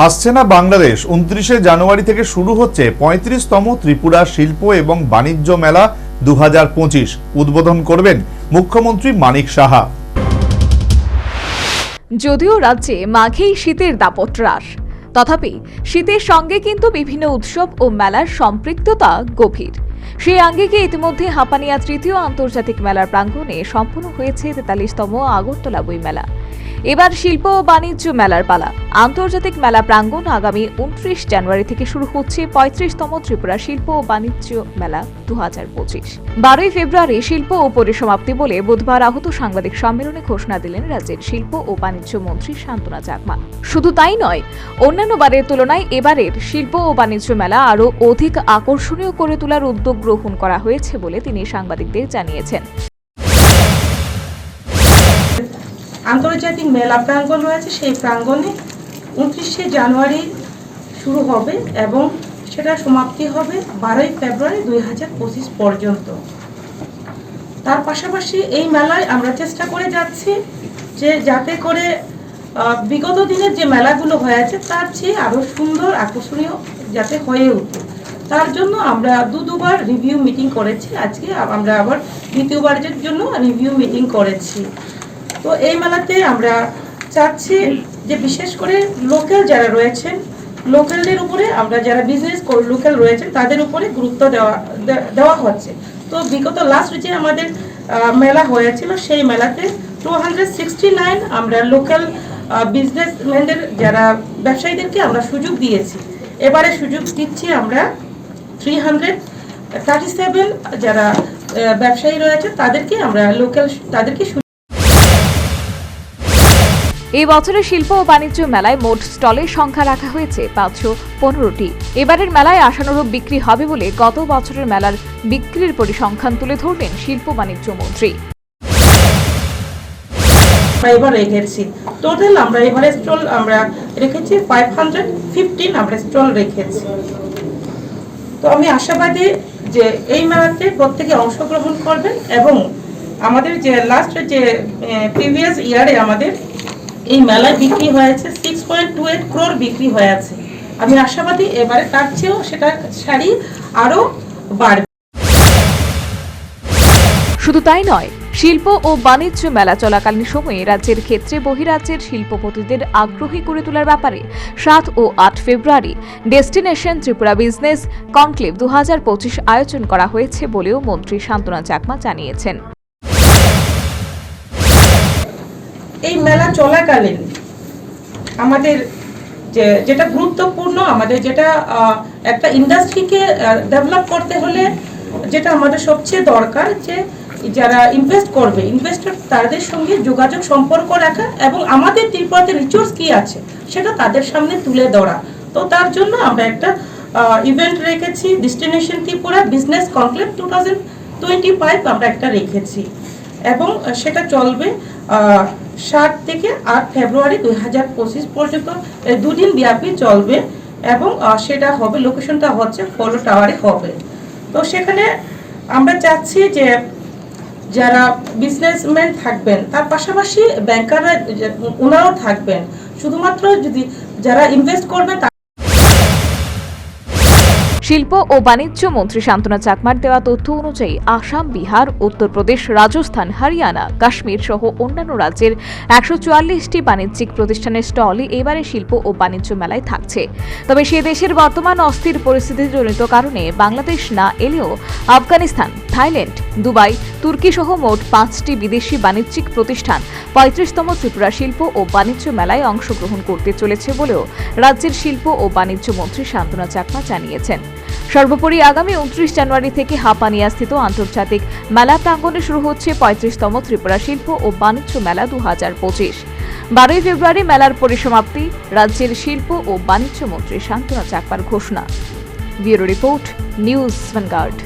আসছে না বাংলাদেশ। 29 জানুয়ারি থেকে শুরু হচ্ছে 35তম ত্রিপুরা শিল্প এবং বাণিজ্য মেলা 2025। উদ্বোধন করবেন মুখ্যমন্ত্রী মানিক সাহা। যদিও রাজ্যে মাঘেই শীতের দাপট হ্রাস, তথাপি শীতের সঙ্গে কিন্তু বিভিন্ন উৎসব ও মেলার সম্পৃক্ততা গভীর। সেই আঙ্গিকে ইতিমধ্যে হাপানিয়া তৃতীয় আন্তর্জাতিক মেলার প্রাঙ্গণে সম্পন্ন হয়েছে 43তম আগরতলা বই মেলা। এবার শিল্প ও বাণিজ্য মেলার পালা। আন্তর্জাতিক মেলা প্রাঙ্গণ আগামী 29 জানুয়ারি থেকে শুরু হচ্ছে 35তম ত্রিপুরা শিল্প ও বাণিজ্য মেলা 2025। 12 ফেব্রুয়ারি শিল্প ও পরিসমাপ্তি বলে বুধবার আহত সাংবাদিক সম্মেলনে ঘোষণা দিলেন রাজ্যের শিল্প ও বাণিজ্য মন্ত্রী শান্তনা চাকমা। শুধু তাই নয়, অন্যান্য বারের তুলনায় এবারের শিল্প ও বাণিজ্য মেলা আরও অধিক আকর্ষণীয় করে তোলার উদ্যোগ গ্রহণ করা হয়েছে বলে তিনি সাংবাদিকদের জানিয়েছেন। আন্তর্জাতিক মেলা প্রাঙ্গণ রয়েছে, সেই প্রাঙ্গণে 29 জানুয়ারি শুরু হবে এবং সেটা সমাপ্তি হবে 12 ফেব্রুয়ারি 2025 পর্যন্ত। তার পাশাপাশি এই মেলায় আমরা চেষ্টা করে যাচ্ছি যে যাতে করে বিগত দিনের যে মেলাগুলো হয়েছে তার চেয়ে আরও সুন্দর আকর্ষণীয় যাতে হয়ে উঠে, তার জন্য আমরা দুবার রিভিউ মিটিং করেছি। আজকে আমরা আবার দ্বিতীয়বারের জন্য রিভিউ মিটিং করেছি। তো এই মেলাতে আমরা চাচ্ছি যে বিশেষ করে লোকাল যারা রয়েছেন, লোকালদের উপরে আমরা যারা বিজনেস লোকাল রয়েছেন তাদের উপরে গুরুত্ব দেওয়া হচ্ছে। তো বিগত লাস্ট যে আমাদের মেলা হয়েছিল সেই মেলাতে 269 আমরা লোকাল বিজনেসম্যানদের যারা ব্যবসায়ীদেরকে আমরা সুযোগ দিয়েছি। এবারে সুযোগ দিচ্ছি আমরা 337 যারা ব্যবসায়ী রয়েছে তাদেরকে আমরা তাদেরকে। এই বছরের শিল্প ও বাণিজ্য মেলায় মোট স্টলের সংখ্যা রাখা হয়েছে 515টি। এবারের মেলায় আশানুরূপ বিক্রি হবে বলে গত বছরের মেলার বিক্রির পরিসংখ্যান তুলে ধরলেন শিল্প বাণিজ্য মন্ত্রী। এবার রেখেছি টোটাল আমরা এবারে স্টল আমরা রেখেছি 515 আমরা স্টল রেখেছি। তো আমি আশাবাদী যে এই মেলাতে প্রত্যেকে অংশগ্রহণ করবেন এবং আমাদের যে লাস্ট যে প্রিভিয়াস ইয়ারে আমাদের এই মেলায় বিক্রি হয়েছে 6.28 crore বিক্রি হয়েছে। আমি আশাবাদী এবারে তার চেয়েও সেটা শাড়ি আরো বাড়বে। শুধু তাই নয়, শিল্প ও বাণিজ্য মেলা চলাকালীন সময়ে রাজ্যের ক্ষেত্রে বহিরাজ্যের শিল্পপতিদের আগ্রহী করে তোলার ব্যাপারে 7 ও 8 ফেব্রুয়ারি ডেস্টিনেশন ত্রিপুরা বিজনেস কনক্লেভ 2025 আয়োজন করা হয়েছে বলেও মন্ত্রী শান্তনা চাকমা জানিয়েছেন। এই মেলা চলাকালীন আমাদের যেটা গুরুত্বপূর্ণ, আমাদের যেটা একটা ইন্ডাস্ট্রিকে ডেভেলপ করতে হলে যেটা আমাদের সবচেয়ে দরকার যে যারা ইনভেস্ট করবে ইনভেস্টর তাদের সঙ্গে যোগাযোগ সম্পর্ক রাখা এবং আমাদের ত্রিপুরাতে রিসোর্স কি আছে সেটা তাদের সামনে তুলে ধরা। তো তার জন্য আমরা একটা ইভেন্ট রেখেছি, ডেস্টিনেশন ত্রিপুরা বিজনেস কনক্লেভ 2025 আমরা একটা রেখেছি এবং সেটা চলবে 7 থেকে 8 ফেব্রুয়ারি 2025 পর্যন্ত। দুদিন ব্যাপী চলবে এবং সেটা হবে, লোকেশনটা হচ্ছে ফলো টাওয়ারে হবে। তো সেখানে আমরা চাচ্ছি যে যারা বিজনেসম্যান থাকবেন তার পাশাপাশি ব্যাংকাররা ওনারাও থাকবেন, শুধুমাত্র যদি যারা ইনভেস্ট করবেন। শিল্প ও বাণিজ্য মন্ত্রী শান্তনা চাকমার দেওয়া তথ্য অনুযায়ী আসাম, বিহার, উত্তরপ্রদেশ, রাজস্থান, হরিয়ানা, কাশ্মীর সহ অন্যান্য রাজ্যের 144টি বাণিজ্যিক প্রতিষ্ঠানের স্টলই এবারে শিল্প ও বাণিজ্য মেলায় থাকছে। তবে সে দেশের বর্তমান অস্থির পরিস্থিতিজনিত কারণে বাংলাদেশ না এলেও আফগানিস্তান, থাইল্যান্ড, দুবাই, তুর্কি সহ মোট 5টি বিদেশি বাণিজ্যিক প্রতিষ্ঠান 35তম ত্রিপুরা শিল্প ও বাণিজ্য মেলায় অংশগ্রহণ করতে চলেছে বলেও রাজ্যের শিল্প ও বাণিজ্য মন্ত্রী শান্তনা চাকমা জানিয়েছেন। সর্বোপরি আগামী 29 জানুয়ারি থেকে হাপানিয়াস্থিত আন্তর্জাতিক মেলা প্রাঙ্গণে শুরু হচ্ছে 35তম ত্রিপুরা শিল্প ও বাণিজ্য মেলা 2025। 12 ফেব্রুয়ারি মেলার পরিসমাপ্তি রাজ্যের শিল্প ও বাণিজ্য মন্ত্রী শান্তনা চাকমার ঘোষণা। Bureau report, news vanguard.